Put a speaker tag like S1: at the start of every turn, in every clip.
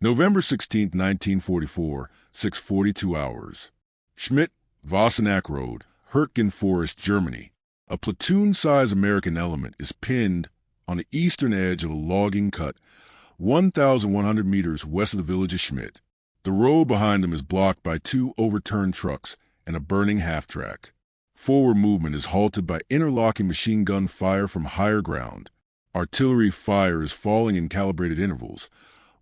S1: November 16, 1944, 6:42 hours. Schmidt, Vossenack Road, Hürtgen Forest, Germany. A platoon-sized American element is pinned on the eastern edge of a logging cut 1,100 meters west of the village of Schmidt. The road behind them is blocked by 2 overturned trucks and a burning half-track. Forward movement is halted by interlocking machine gun fire from higher ground. Artillery fire is falling in calibrated intervals,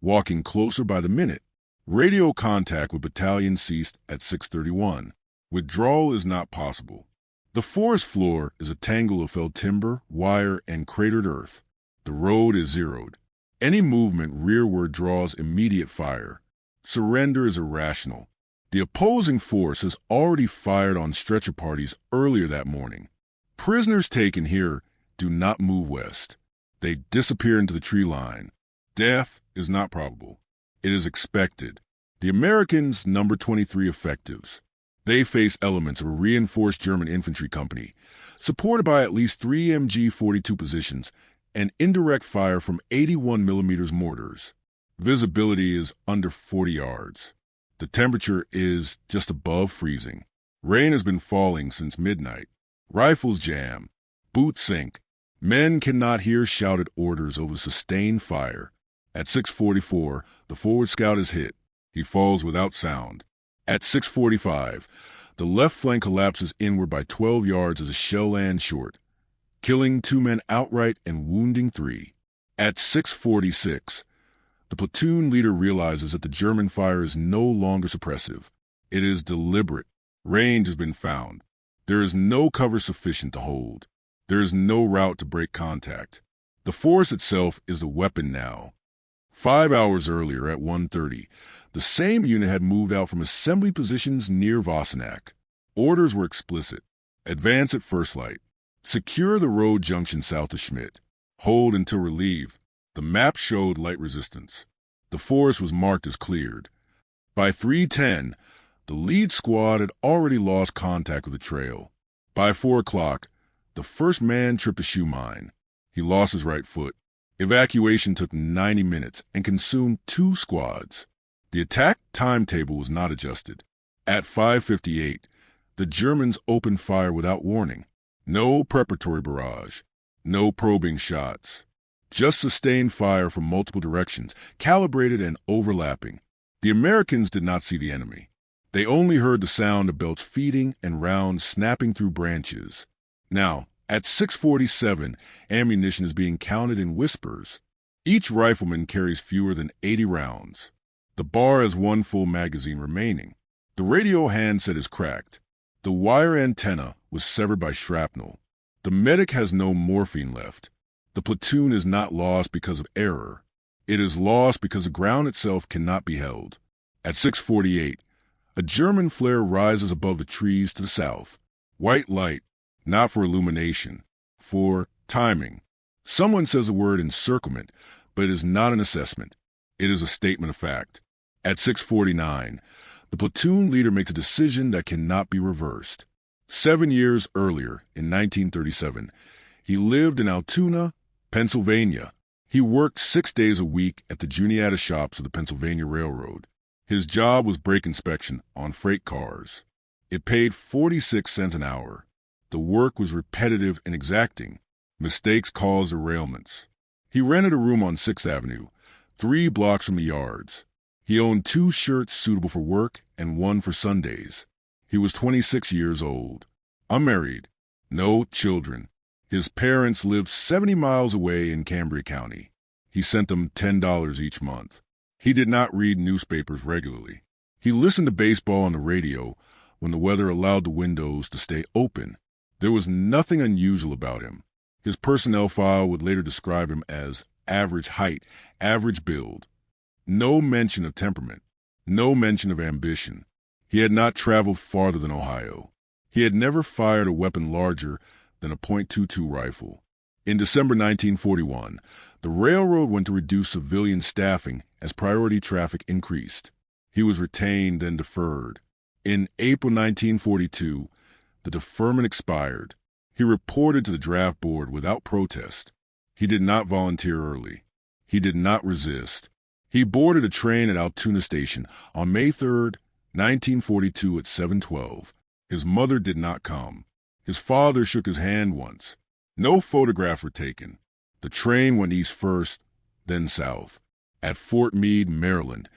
S1: walking closer by the minute. Radio contact with battalion ceased at 6:31. Withdrawal is not possible. The forest floor is a tangle of felled timber, wire, and cratered earth. The road is zeroed. Any movement rearward draws immediate fire. Surrender is irrational. The opposing force has already fired on stretcher parties earlier that morning. Prisoners taken here do not move west. They disappear into the tree line. Death is not probable. It is expected. The Americans number 23 effectives. They face elements of a reinforced German infantry company, supported by at least 3 MG-42 positions and indirect fire from 81mm mortars. Visibility is under 40 yards. The temperature is just above freezing. Rain has been falling since midnight. Rifles jam. Boots sink. Men cannot hear shouted orders over sustained fire. At 6:44, the forward scout is hit. He falls without sound. At 6:45, the left flank collapses inward by 12 yards as a shell lands short, killing 2 men outright and wounding 3. At 6:46, the platoon leader realizes that the German fire is no longer suppressive. It is deliberate. Range has been found. There is no cover sufficient to hold. There is no route to break contact. The force itself is the weapon now. 5 hours earlier, at 1:30, the same unit had moved out from assembly positions near Vossenack. Orders were explicit. Advance at first light. Secure the road junction south of Schmidt. Hold until relieved. The map showed light resistance. The forest was marked as cleared. By 3:10, the lead squad had already lost contact with the trail. By 4 o'clock, the first man tripped a shoe mine. He lost his right foot. Evacuation took 90 minutes and consumed 2 squads. The attack timetable was not adjusted. At 5:58, the Germans opened fire without warning. No preparatory barrage. No probing shots. Just sustained fire from multiple directions, calibrated and overlapping. The Americans did not see the enemy. They only heard the sound of belts feeding and rounds snapping through branches. Now, at 6:47, ammunition is being counted in whispers. Each rifleman carries fewer than 80 rounds. The bar has 1 full magazine remaining. The radio handset is cracked. The wire antenna was severed by shrapnel. The medic has no morphine left. The platoon is not lost because of error. It is lost because the ground itself cannot be held. At 6:48, a German flare rises above the trees to the south. White light, not for illumination, for timing. Someone says the word encirclement, but it is not an assessment. It is a statement of fact. At 6:49, the platoon leader makes a decision that cannot be reversed. 7 years earlier, in 1937, he lived in Altoona, Pennsylvania. He worked 6 days a week at the Juniata shops of the Pennsylvania Railroad. His job was brake inspection on freight cars. It paid 46 cents an hour. The work was repetitive and exacting. Mistakes caused derailments. He rented a room on 6th Avenue, 3 blocks from the yards. He owned 2 shirts suitable for work and 1 for Sundays. He was 26 years old. Unmarried. No children. His parents lived 70 miles away in Cambria County. He sent them $10 each month. He did not read newspapers regularly. He listened to baseball on the radio when the weather allowed the windows to stay open. There was nothing unusual about him. His personnel file would later describe him as average height, average build. No mention of temperament. No mention of ambition. He had not traveled farther than Ohio. He had never fired a weapon larger than a .22 rifle. In December 1941, the railroad went to reduce civilian staffing as priority traffic increased. He was retained, then deferred. In April 1942, the deferment expired. He reported to the draft board without protest. He did not volunteer early. He did not resist. He boarded a train at Altoona Station on May 3, 1942 at 7:12. His mother did not come. His father shook his hand once. No photographs were taken. The train went east first, then south. At Fort Meade, Maryland,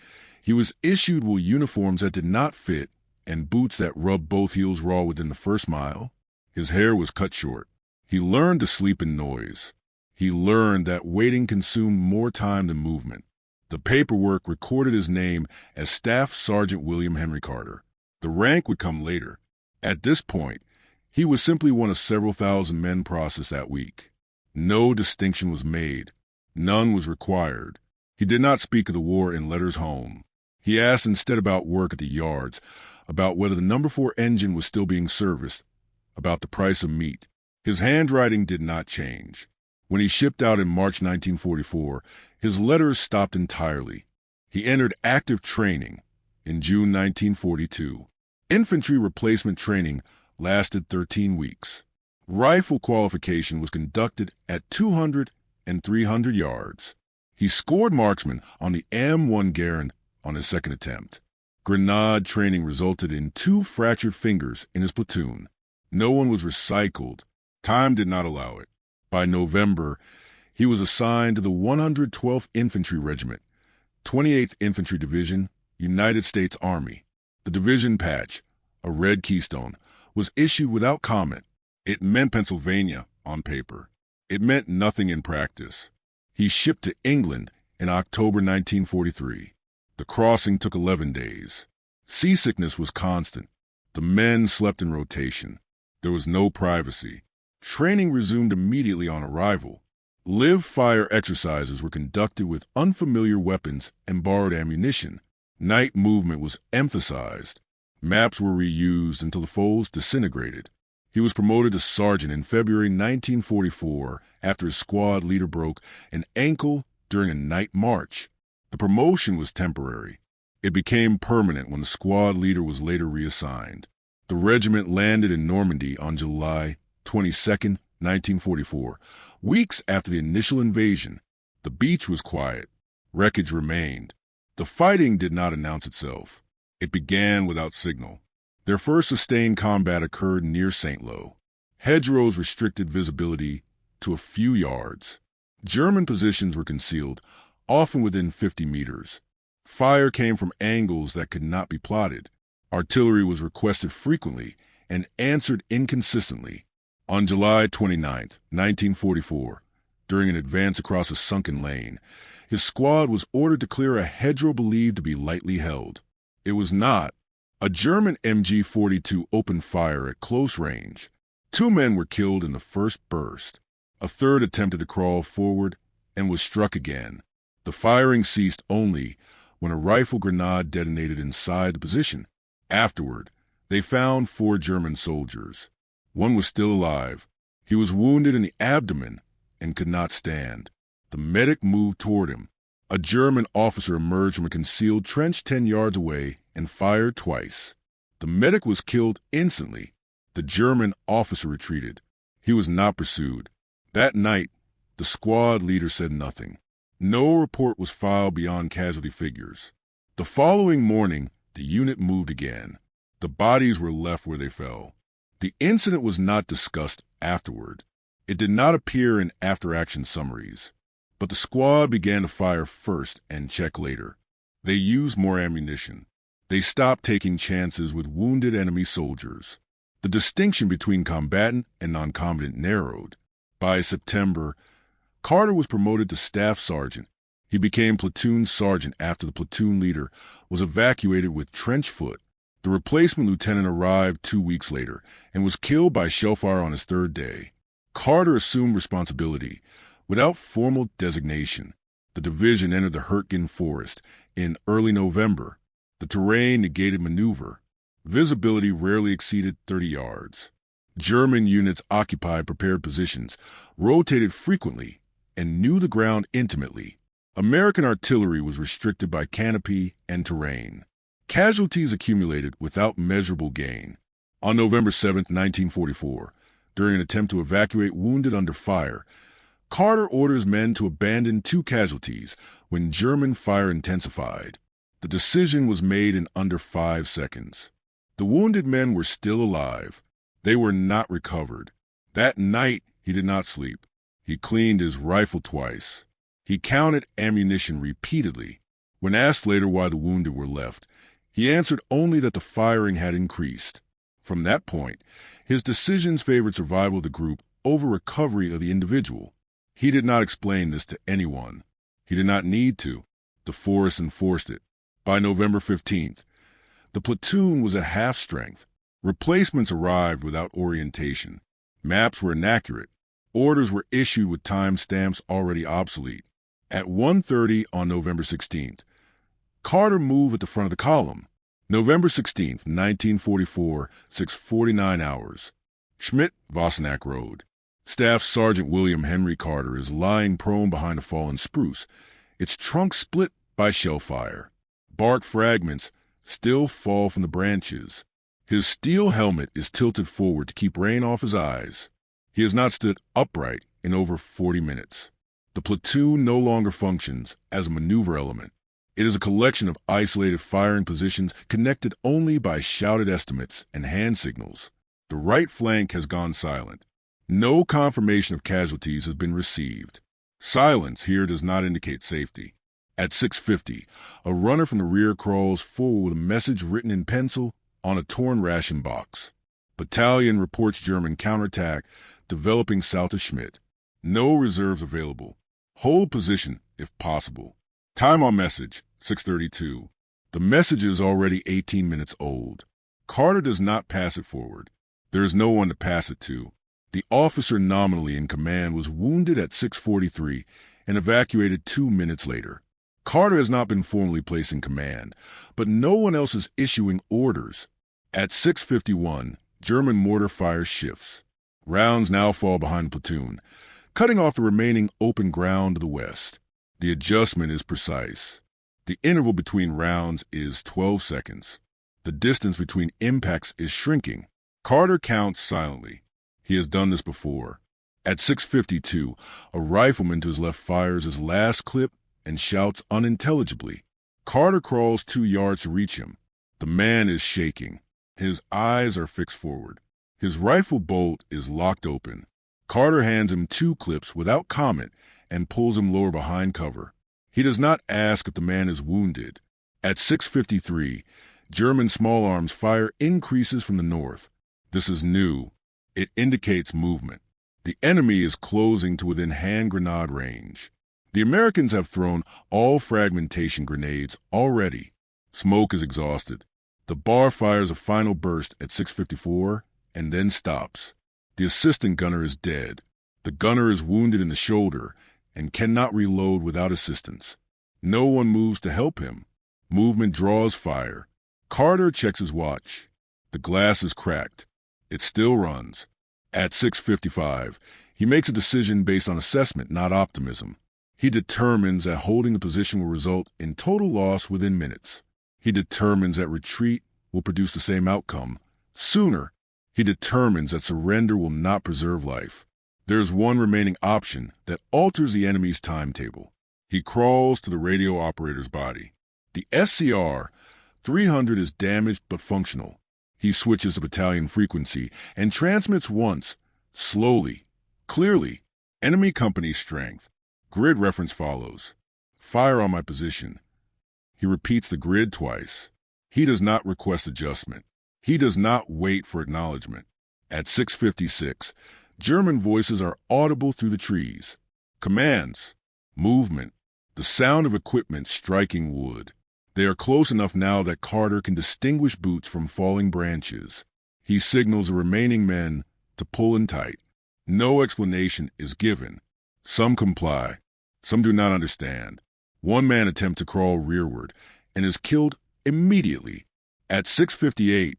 S1: he was issued wool uniforms that did not fit and boots that rubbed both heels raw within the first mile. His hair was cut short. He learned to sleep in noise. He learned that waiting consumed more time than movement. The paperwork recorded his name as Staff Sergeant William Henry Carter. The rank would come later. At this point, he was simply one of several thousand men processed that week. No distinction was made. None was required. He did not speak of the war in letters home. He asked instead about work at the yards, about whether the No. 4 engine was still being serviced, about the price of meat. His handwriting did not change. When he shipped out in March 1944, his letters stopped entirely. He entered active training in June 1942. Infantry replacement training lasted 13 weeks. Rifle qualification was conducted at 200 and 300 yards. He scored marksman on the M1 Garand on his second attempt. Grenade training resulted in 2 fractured fingers in his platoon. No one was recycled. Time did not allow it. By November, he was assigned to the 112th Infantry Regiment, 28th Infantry Division, United States Army. The division patch, a red keystone, was issued without comment. It meant Pennsylvania on paper. It meant nothing in practice. He shipped to England in October 1943. The crossing took 11 days. Seasickness was constant. The men slept in rotation. There was no privacy. Training resumed immediately on arrival. Live-fire exercises were conducted with unfamiliar weapons and borrowed ammunition. Night movement was emphasized. Maps were reused until the foes disintegrated. He was promoted to sergeant in February 1944 after his squad leader broke an ankle during a night march. The promotion was temporary. It became permanent when the squad leader was later reassigned. The regiment landed in Normandy on July 22, 1944, weeks after the initial invasion. The beach was quiet. Wreckage remained. The fighting did not announce itself. It began without signal. Their first sustained combat occurred near St. Lo. Hedgerows restricted visibility to a few yards. German positions were concealed, often within 50 meters. Fire came from angles that could not be plotted. Artillery was requested frequently and answered inconsistently. On July 29, 1944, during an advance across a sunken lane, his squad was ordered to clear a hedgerow believed to be lightly held. It was not. A German MG-42 opened fire at close range. 2 men were killed in the first burst. A third attempted to crawl forward and was struck again. The firing ceased only when a rifle grenade detonated inside the position. Afterward, they found 4 German soldiers. One was still alive. He was wounded in the abdomen and could not stand. The medic moved toward him. A German officer emerged from a concealed trench 10 yards away and fired twice. The medic was killed instantly. The German officer retreated. He was not pursued. That night, the squad leader said nothing. No report was filed beyond casualty figures. The following morning, the unit moved again. The bodies were left where they fell. The incident was not discussed afterward. It did not appear in after-action summaries. But the squad began to fire first and check later. They used more ammunition. They stopped taking chances with wounded enemy soldiers. The distinction between combatant and non-combatant narrowed. By September, Carter was promoted to staff sergeant. He became platoon sergeant after the platoon leader was evacuated with trench foot. The replacement lieutenant arrived 2 weeks later and was killed by shellfire on his 3rd day. Carter assumed responsibility without formal designation. The division entered the Hürtgen Forest in early November. The terrain negated maneuver. Visibility rarely exceeded 30 yards. German units occupied prepared positions, rotated frequently, and knew the ground intimately. American artillery was restricted by canopy and terrain. Casualties accumulated without measurable gain. On November 7, 1944, during an attempt to evacuate wounded under fire, Carter orders men to abandon 2 casualties when German fire intensified. The decision was made in under 5 seconds. The wounded men were still alive. They were not recovered. That night, he did not sleep. He cleaned his rifle twice. He counted ammunition repeatedly. When asked later why the wounded were left, he answered only that the firing had increased. From that point, his decisions favored survival of the group over recovery of the individual. He did not explain this to anyone. He did not need to. The forest enforced it. By November 15th, the platoon was at half strength. Replacements arrived without orientation. Maps were inaccurate. Orders were issued with time stamps already obsolete. At 1:30 on November 16th, Carter moved at the front of the column. November 16th, 1944, 6:49 hours. Schmidt, Vossenack Road. Staff Sergeant William Henry Carter is lying prone behind a fallen spruce, its trunk split by shell fire. Bark fragments still fall from the branches. His steel helmet is tilted forward to keep rain off his eyes. He has not stood upright in over 40 minutes. The platoon no longer functions as a maneuver element. It is a collection of isolated firing positions connected only by shouted estimates and hand signals. The right flank has gone silent. No confirmation of casualties has been received. Silence here does not indicate safety. At 6:50, a runner from the rear crawls forward with a message written in pencil on a torn ration box. Battalion reports German counterattack developing south of Schmidt. No reserves available. Hold position if possible. Time on message, 6:32. The message is already 18 minutes old. Carter does not pass it forward. There is no one to pass it to. The officer nominally in command was wounded at 6:43 and evacuated 2 minutes later. Carter has not been formally placed in command, but no one else is issuing orders. At 6:51, German mortar fire shifts. Rounds now fall behind the platoon, cutting off the remaining open ground to the west. The adjustment is precise. The interval between rounds is 12 seconds. The distance between impacts is shrinking. Carter counts silently. He has done this before. At 6:52, a rifleman to his left fires his last clip and shouts unintelligibly. Carter crawls 2 yards to reach him. The man is shaking. His eyes are fixed forward. His rifle bolt is locked open. Carter hands him 2 clips without comment and pulls him lower behind cover. He does not ask if the man is wounded. At 6:53, German small arms fire increases from the north. This is new. It indicates movement. The enemy is closing to within hand grenade range. The Americans have thrown all fragmentation grenades already. Smoke is exhausted. The bar fires a final burst at 6:54 and then stops. The assistant gunner is dead. The gunner is wounded in the shoulder and cannot reload without assistance. No one moves to help him. Movement draws fire. Carter checks his watch. The glass is cracked. It still runs. At 6:55, he makes a decision based on assessment, not optimism. He determines that holding the position will result in total loss within minutes. He determines that retreat will produce the same outcome sooner. He determines that surrender will not preserve life. There is one remaining option that alters the enemy's timetable. He crawls to the radio operator's body. The SCR 300 is damaged but functional. He switches the battalion frequency and transmits once, slowly, clearly. Enemy company strength. Grid reference follows. Fire on my position. He repeats the grid twice. He does not request adjustment. He does not wait for acknowledgement. At 6:56, German voices are audible through the trees. Commands. Movement. The sound of equipment striking wood. They are close enough now that Carter can distinguish boots from falling branches. He signals the remaining men to pull in tight. No explanation is given. Some comply. Some do not understand. One man attempts to crawl rearward and is killed immediately. At 6:58,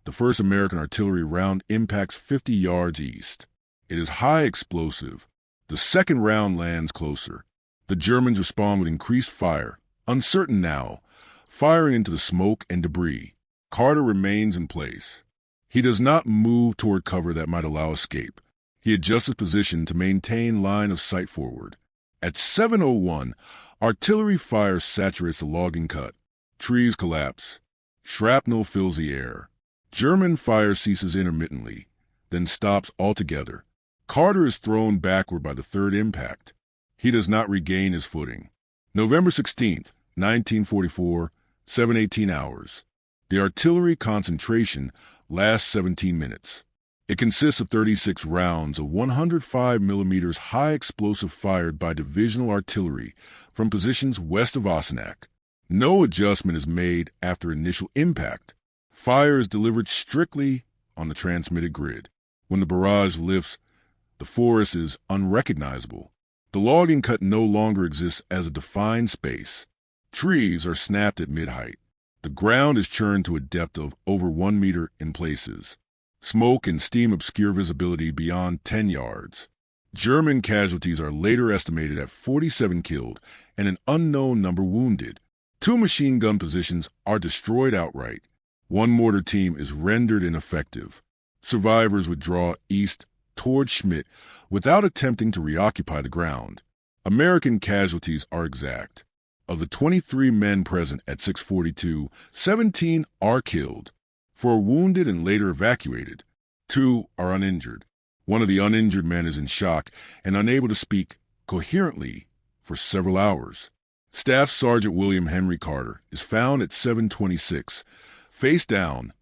S1: the first American artillery round impacts 50 yards east. It is high explosive. The second round lands closer. The Germans respond with increased fire, uncertain now, firing into the smoke and debris. Carter remains in place. He does not move toward cover that might allow escape. He adjusts his position to maintain line of sight forward. At 7:01, artillery fire saturates the logging cut. Trees collapse. Shrapnel fills the air. German fire ceases intermittently, then stops altogether. Carter is thrown backward by the third impact. He does not regain his footing. November 16th, 1944, 7:18 hours. The artillery concentration lasts 17 minutes. It consists of 36 rounds of 105 millimeters high explosive fired by divisional artillery from positions west of Vossenack. No adjustment is made after initial impact. Fire is delivered strictly on the transmitted grid. When the barrage lifts, the forest is unrecognizable. The logging cut no longer exists as a defined space. Trees are snapped at mid-height. The ground is churned to a depth of over 1 meter in places. Smoke and steam obscure visibility beyond 10 yards. German casualties are later estimated at 47 killed and an unknown number wounded. 2 machine gun positions are destroyed outright. 1 mortar team is rendered ineffective. Survivors withdraw east toward Schmidt without attempting to reoccupy the ground. American casualties are exact. Of the 23 men present at 6:42, 17 are killed. 4 wounded and later evacuated. 2 are uninjured. One of the uninjured men is in shock and unable to speak coherently for several hours. Staff Sergeant William Henry Carter is found at 7:26, face down,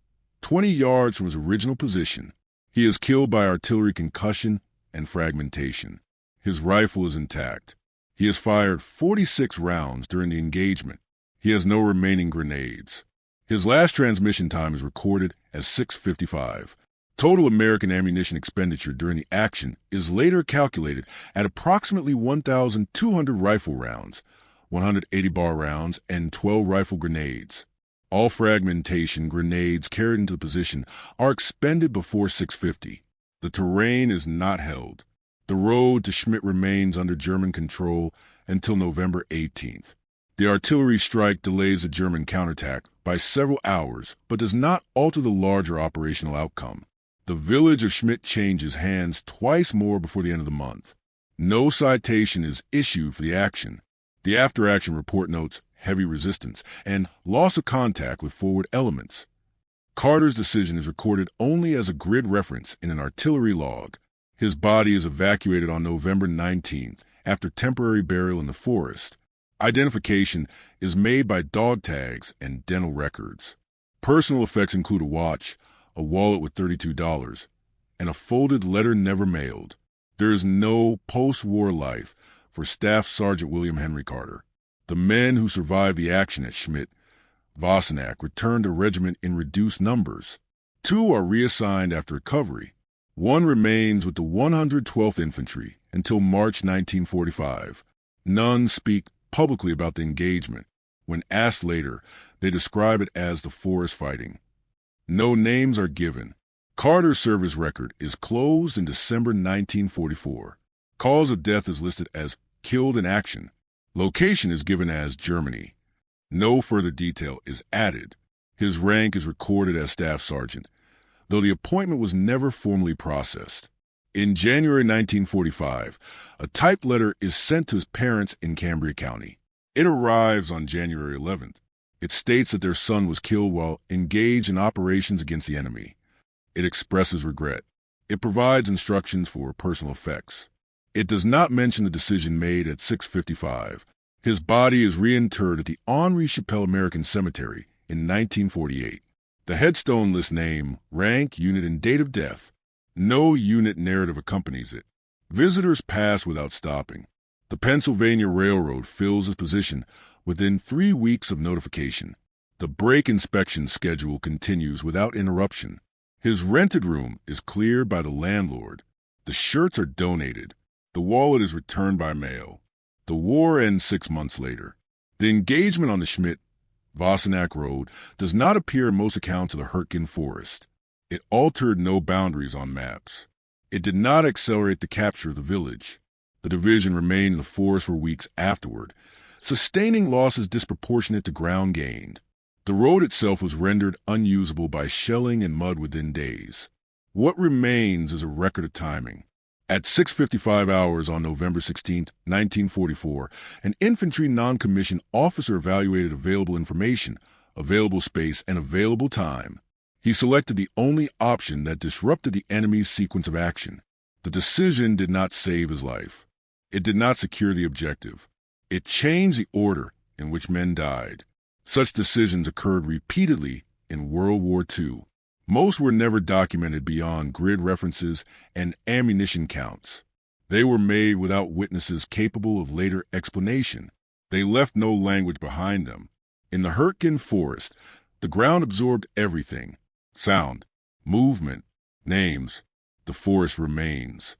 S1: 20 yards from his original position. He is killed by artillery concussion and fragmentation. His rifle is intact. He has fired 46 rounds during the engagement. He has no remaining grenades. His last transmission time is recorded as 6:55. Total American ammunition expenditure during the action is later calculated at approximately 1,200 rifle rounds, 180 bar rounds, and 12 rifle grenades. All fragmentation grenades carried into the position are expended before 6:50. The terrain is not held. The road to Schmidt remains under German control until November 18th. The artillery strike delays the German counterattack by several hours, but does not alter the larger operational outcome. The village of Schmidt changes hands twice more before the end of the month. No citation is issued for the action. The after-action report notes heavy resistance and loss of contact with forward elements. Carter's decision is recorded only as a grid reference in an artillery log. His body is evacuated on November 19th after temporary burial in the forest. Identification is made by dog tags and dental records. Personal effects include a watch, a wallet with $32, and a folded letter never mailed. There is no post-war life for Staff Sergeant William Henry Carter. The men who survived the action at Schmidt, Vossenack returned to regiment in reduced numbers. 2 are reassigned after recovery. 1 remains with the 112th Infantry until March 1945. None speak publicly about the engagement. When asked later, they describe it as the forest fighting. No names are given. Carter's service record is closed in December 1944. Cause of death is listed as killed in action. Location is given as Germany. No further detail is added. His rank is recorded as Staff Sergeant, though the appointment was never formally processed. In January 1945, a typed letter is sent to his parents in Cambria County. It arrives on January 11th. It states that their son was killed while engaged in operations against the enemy. It expresses regret. It provides instructions for personal effects. It does not mention the decision made at 6:55. His body is reinterred at the Henri Chapelle American Cemetery in 1948. The headstone lists name, rank, unit, and date of death. No unit narrative accompanies it. Visitors pass without stopping. The Pennsylvania Railroad fills its position within 3 weeks of notification. The brake inspection schedule continues without interruption. His rented room is cleared by the landlord. The shirts are donated. The wallet is returned by mail. The war ends 6 months later. The engagement on the Schmidt, Vossenack Road does not appear in most accounts of the Hürtgen Forest. It altered no boundaries on maps. It did not accelerate the capture of the village. The division remained in the forest for weeks afterward, sustaining losses disproportionate to ground gained. The road itself was rendered unusable by shelling and mud within days. What remains is a record of timing. At 6:55 hours on November 16, 1944, an infantry non-commissioned officer evaluated available information, available space, and available time. He selected the only option that disrupted the enemy's sequence of action. The decision did not save his life. It did not secure the objective. It changed the order in which men died. Such decisions occurred repeatedly in World War II. Most were never documented beyond grid references and ammunition counts. They were made without witnesses capable of later explanation. They left no language behind them. In the Hürtgen Forest, the ground absorbed everything: sound, movement, names. The forest remains.